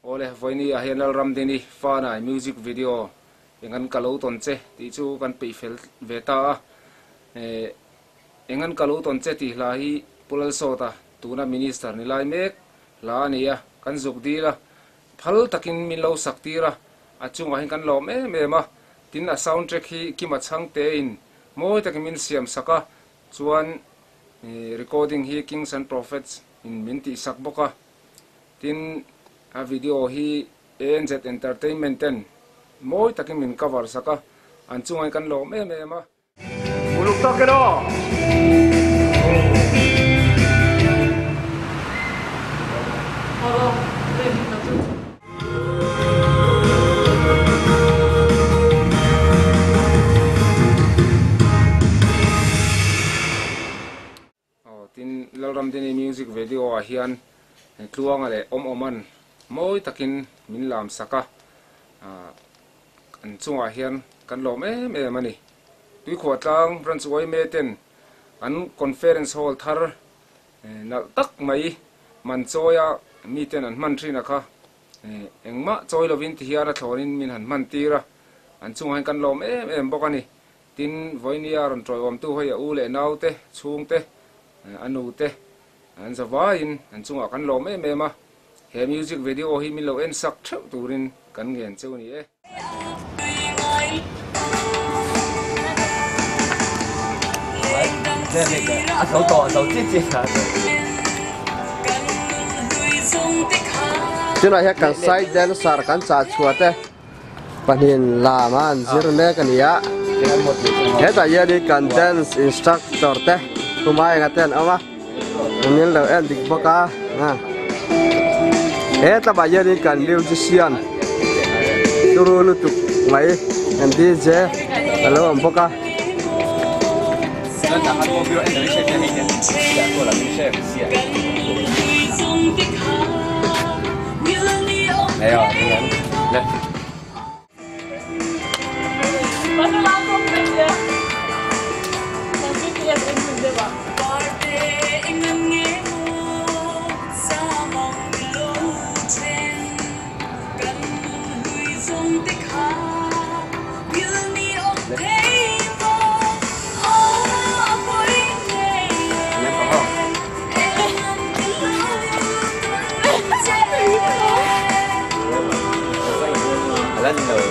Ole voini a hian Lalramdini Fanai music video Engan kalau tonche ti chu kan pe fel veta Engan kalau tonche ti lahi Pu Lalsawta tuna minister ni lai mek la ania kan zuk dila phal takin min lo saktira achunga hin kan lo me ma tin a soundtrack hi Kima Chhangte in moi takin min siam saka chuan recording hi Kings Prohets in minti sak boka tin a video hi Engan entertainment ten moi takin min cover saka an chungai kan lo me ma uluk to kero tin Lalramdini music video a hian tluang ale oman moi takin min lam saka an chunga hian kan lo me mani tui khwatlang branch wai me ten an conference hall thar nal tak mai man choya mi ten an man thrina kha engma choi lovin ti hiara thorin min han man tira an chunga kan lo me bokani tin voinia ron troi om tu hoya ule naute chungte anute an zawain an chunga kan lo me ma he music video hi min lo en sak thau turin kan ngen cheu ni Chứ là các sai đen sar kan cha chuate panin la man zir me kan ya heta ya di kan dance instructor te Pu Maenga ten ama nin lo en dik boka na heta ba ya di kan musician turu lutuk mai en DJ alo am boka Ayo, Engan. Nah. Mana langsung saja. Nanti dia sendiri coba. Lên rồi.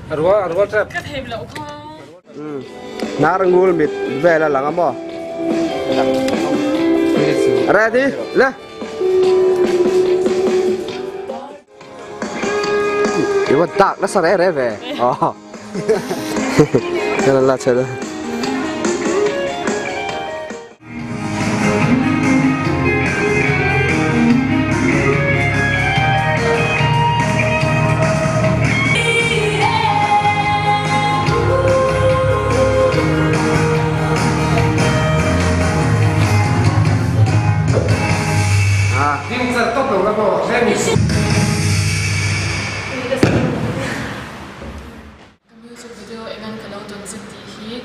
arwa trap cái thềm lẩu không narangul mit về là lăng mo ready le 이거 딱 나서 레베 그래 쳐도 music video Engan kalau tuan sendiri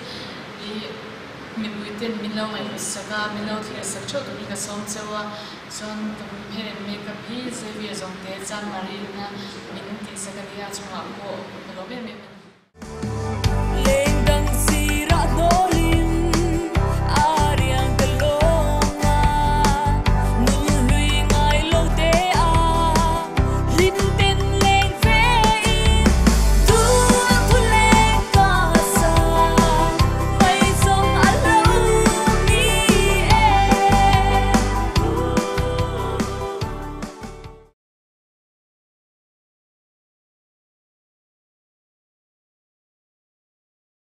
min within min lau mai saka min lau thia sak chot mi ka som chewa son tum he makeup hi Jee Vee Jongte chan mari na min ti saka dia chunga ko lo be me